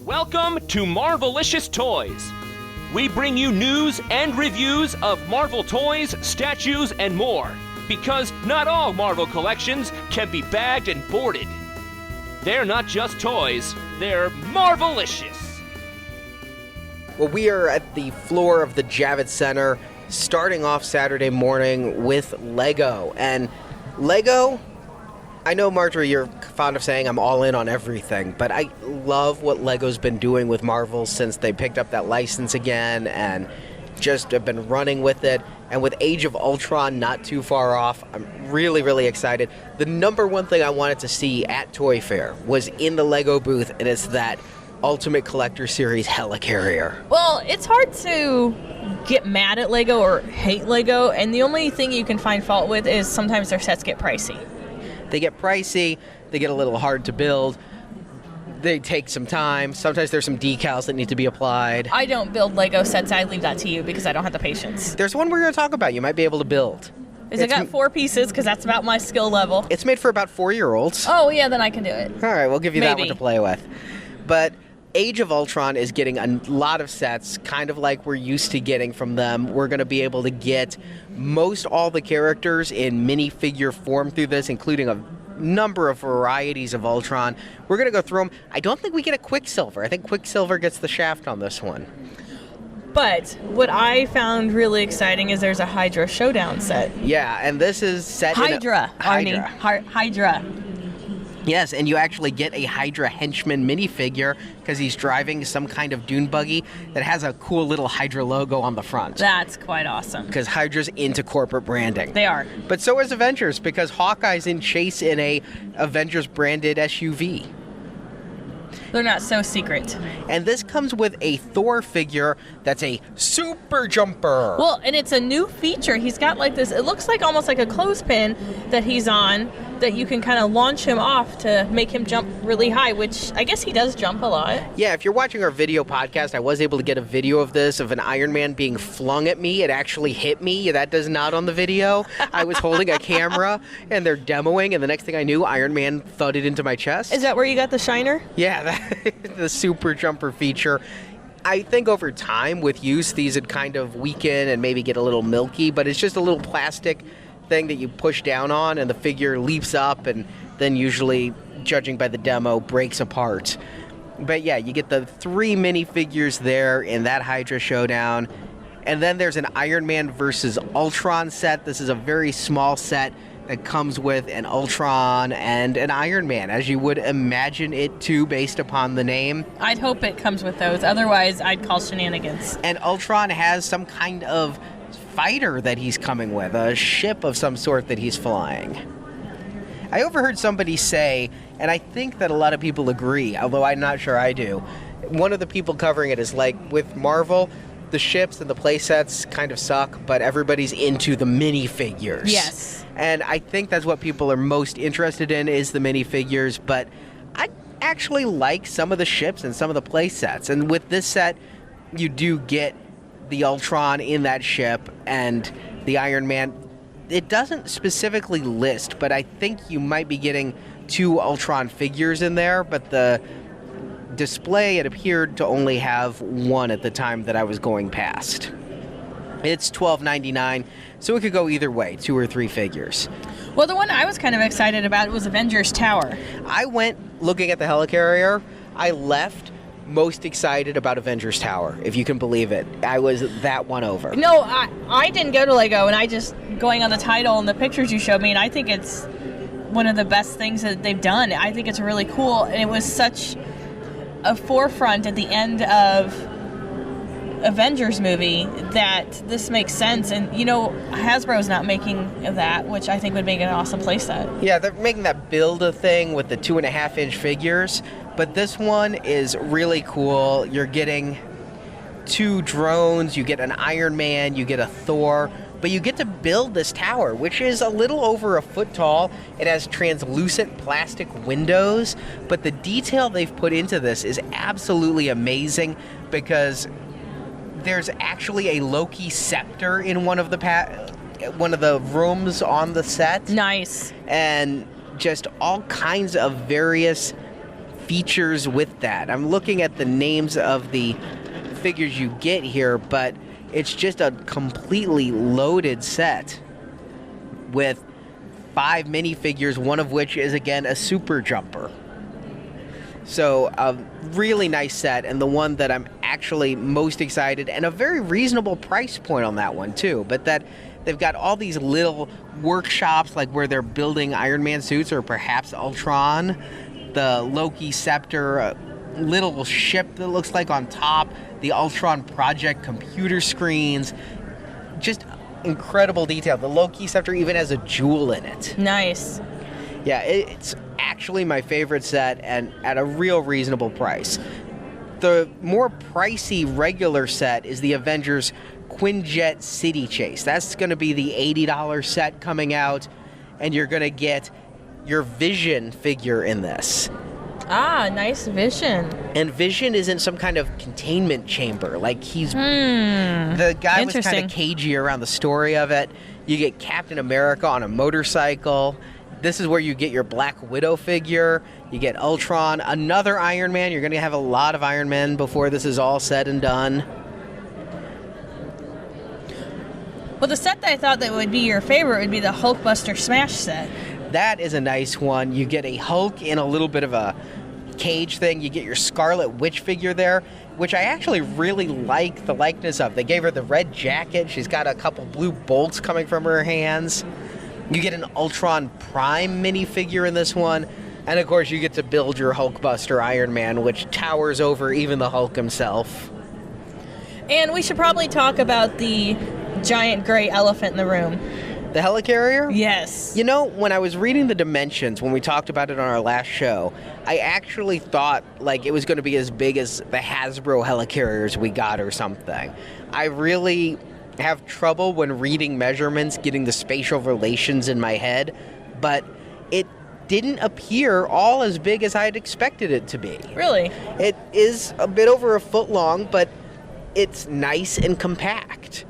Welcome to Marvelicious Toys. We bring you news and reviews of Marvel toys, statues, and more. Because not all Marvel collections can be bagged and boarded. They're not just toys, they're Marvelicious. Well, we are at the floor of the Javits Center, starting off Saturday morning with Lego. And Lego, I know, Marjorie, you're fond of saying I'm all in on everything, but I love what Lego's been doing with Marvel since they picked up that license again and just have been running with it. And with Age of Ultron not too far off, I'm really, really excited. The number one thing I wanted to see at Toy Fair was in the Lego booth, and it's that Ultimate Collector Series Helicarrier. Well, it's hard to get mad at Lego or hate Lego, and the only thing you can find fault with is sometimes their sets get pricey. They get pricey, they get a little hard to build, they take some time, sometimes there's some decals that need to be applied. I don't build Lego sets, I leave that to you because I don't have the patience. There's one we're going to talk about you might be able to build. Is it got 4 pieces, because that's about my skill level. It's made for about 4-year-olds. Oh yeah, then I can do it. All right, we'll give you that Maybe. one to play with. But Age of Ultron is getting a lot of sets, kind of like we're used to getting from them. We're going to be able to get most all the characters in minifigure form through this, including a number of varieties of Ultron. We're going to go through them. I don't think we get a Quicksilver. I think Quicksilver gets the shaft on this one. But what I found really exciting is there's a Hydra Showdown set. Yeah, and this is set Hydra, in Arnie. Hydra. Hydra. Yes, and you actually get a Hydra henchman minifigure because he's driving some kind of dune buggy that has a cool little Hydra logo on the front. That's quite awesome. Because Hydra's into corporate branding. They are. But so is Avengers, because Hawkeye's in chase in a Avengers branded SUV. They're not so secret. And this comes with a Thor figure that's a super jumper. Well, and it's a new feature. He's got like this, it looks like almost like a clothespin that he's on that you can kind of launch him off to make him jump really high, which I guess he does jump a lot. Yeah, if you're watching our video podcast, I was able to get a video of this, of an Iron Man being flung at me. It actually hit me. That does not on the video. I was holding a camera, and they're demoing, and the next thing I knew, Iron Man thudded into my chest. Is that where you got the shiner? Yeah, the super jumper feature. I think over time, with use, these would kind of weaken and maybe get a little milky, but it's just a little plastic thing that you push down on, and the figure leaps up and then usually, judging by the demo, breaks apart. But yeah, you get the 3 minifigures there in that Hydra Showdown. And then there's an Iron Man versus Ultron set. This is a very small set that comes with an Ultron and an Iron Man, as you would imagine it to, based upon the name. I'd hope it comes with those. Otherwise, I'd call shenanigans. And Ultron has some kind of fighter that he's coming with, a ship of some sort that he's flying. I overheard somebody say, and I think that a lot of people agree, although I'm not sure I do, one of the people covering it is like, with Marvel, the ships and the playsets kind of suck, but everybody's into the minifigures. Yes. And I think that's what people are most interested in, is the minifigures, but I actually like some of the ships and some of the playsets. And with this set, you do get the Ultron in that ship and the Iron Man. It doesn't specifically list, but I think you might be getting 2 Ultron figures in there, but the display, it appeared to only have 1 at the time that I was going past. It's $12.99, so it could go either way, 2 or 3 figures. Well, the one I was kind of excited about was Avengers Tower. I went looking at the Helicarrier. I left most excited about Avengers Tower, if you can believe it. I was that one over. No, I didn't go to Lego, and I just going on the title and the pictures you showed me, and I think it's one of the best things that they've done. I think it's really cool, and it was such a forefront at the end of Avengers movie that this makes sense. And you know, Hasbro's not making that, which I think would make an awesome playset. Yeah, they're making that build-a thing with the 2.5-inch figures, but this one is really cool. You're getting 2 drones, you get an Iron Man, you get a Thor, but you get to build this tower, which is a little over a foot tall. It has translucent plastic windows, but the detail they've put into this is absolutely amazing, because there's actually a Loki scepter in one of the rooms on the set. Nice. And just all kinds of various features with that. I'm looking at the names of the figures you get here, but it's just a completely loaded set with 5 minifigures, one of which is, again, a super jumper. So a really nice set, and the one that I'm actually most excited, and a very reasonable price point on that one too, but that they've got all these little workshops like where they're building Iron Man suits or perhaps Ultron, the Loki Scepter, a little ship that looks like on top, the Ultron project computer screens, just incredible detail. The Loki Scepter even has a jewel in it. Nice. Yeah, it's actually my favorite set, and at a real reasonable price. The more pricey regular set is the Avengers Quinjet City Chase. That's going to be the $80 set coming out, and you're going to get your Vision figure in this. Ah, nice Vision. And Vision is in some kind of containment chamber. Like, he's... The guy was kind of cagey around the story of it. You get Captain America on a motorcycle. This is where you get your Black Widow figure. You get Ultron, another Iron Man. You're going to have a lot of Iron Men before this is all said and done. Well, the set that I thought that would be your favorite would be the Hulkbuster Smash set. That is a nice one. You get a Hulk in a little bit of a cage thing. You get your Scarlet Witch figure there, which I actually really like the likeness of. They gave her the red jacket. She's got a couple blue bolts coming from her hands. You get an Ultron Prime minifigure in this one. And, of course, you get to build your Hulkbuster Iron Man, which towers over even the Hulk himself. And we should probably talk about the giant gray elephant in the room. The Helicarrier? Yes. You know, when I was reading the dimensions, when we talked about it on our last show, I actually thought, like, it was going to be as big as the Hasbro Helicarriers we got or something. I really have trouble when reading measurements, getting the spatial relations in my head, but it didn't appear all as big as I had expected it to be. Really? It is a bit over a foot long, but it's nice and compact.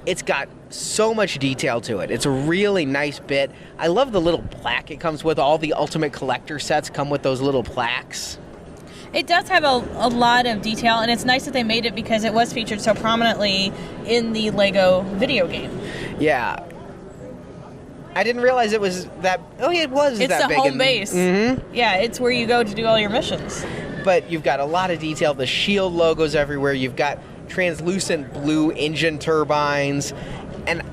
It's got so much detail to it. It's a really nice bit. I love the little plaque it comes with. All the Ultimate Collector sets come with those little plaques. It does have a lot of detail, and it's nice that they made it because it was featured so prominently in the Lego video game. Yeah. I didn't realize it was that... Oh, yeah, it was it's that big. It's the home base. Mm-hmm. Yeah, it's where you go to do all your missions. But you've got a lot of detail. The shield logos everywhere. You've got translucent blue engine turbines. And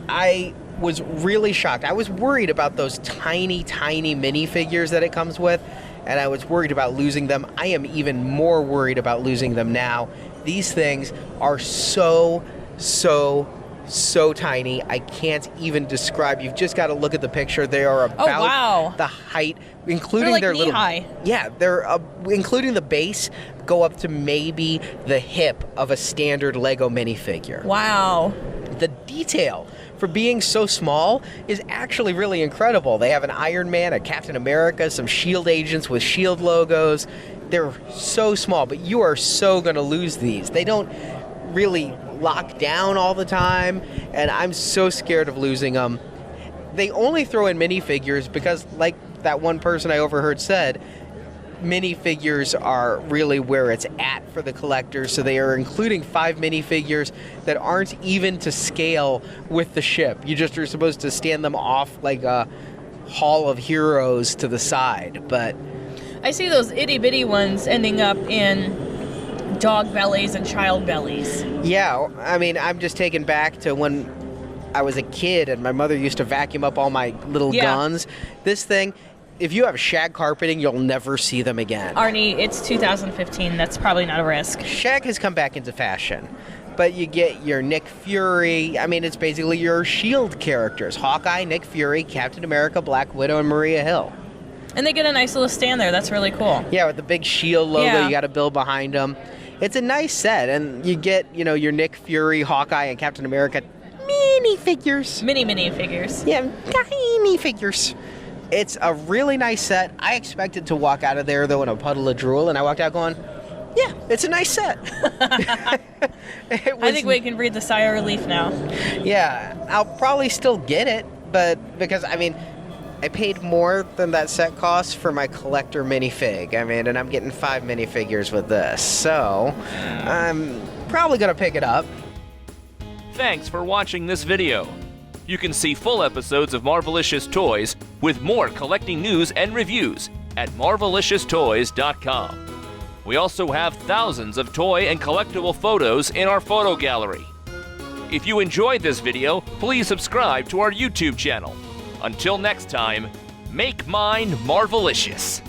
I was really shocked. I was worried about those tiny, tiny minifigures that it comes with, and I was worried about losing them. I am even more worried about losing them now. These things are so tiny. I can't even describe. You've just got to look at the picture. They are about the height, including like their little... knee-high. Yeah, they're including the base, go up to maybe the hip of a standard Lego minifigure. Wow. The detail for being so small is actually really incredible. They have an Iron Man, a Captain America, some SHIELD agents with SHIELD logos. They're so small, but you are so going to lose these. They don't really lock down all the time, and I'm so scared of losing them. They only throw in minifigures because, like that one person I overheard said, minifigures are really where it's at for the collectors, so they are including 5 minifigures that aren't even to scale with the ship. You just are supposed to stand them off like a hall of heroes to the side, but... I see those itty-bitty ones ending up in dog bellies and child bellies. Yeah, I mean, I'm just taken back to when I was a kid and my mother used to vacuum up all my little guns. This thing... If you have shag carpeting, you'll never see them again. Arnie, it's 2015. That's probably not a risk. Shag has come back into fashion. But you get your Nick Fury. I mean, it's basically your SHIELD characters. Hawkeye, Nick Fury, Captain America, Black Widow, and Maria Hill. And they get a nice little stand there. That's really cool. Yeah, with the big SHIELD logo you got to build behind them. It's a nice set. And you get, your Nick Fury, Hawkeye, and Captain America minifigures. Mini figures. Yeah, tiny figures. It's a really nice set. I expected to walk out of there, though, in a puddle of drool, and I walked out going, yeah, it's a nice set. I think we can breathe the sigh of relief now. Yeah, I'll probably still get it, but because, I mean, I paid more than that set cost for my collector minifig. I mean, and I'm getting 5 minifigures with this, so I'm probably gonna pick it up. Thanks for watching this video. You can see full episodes of Marvelicious Toys with more collecting news and reviews at marvelicioustoys.com. We also have thousands of toy and collectible photos in our photo gallery. If you enjoyed this video, please subscribe to our YouTube channel. Until next time, make mine Marvelicious.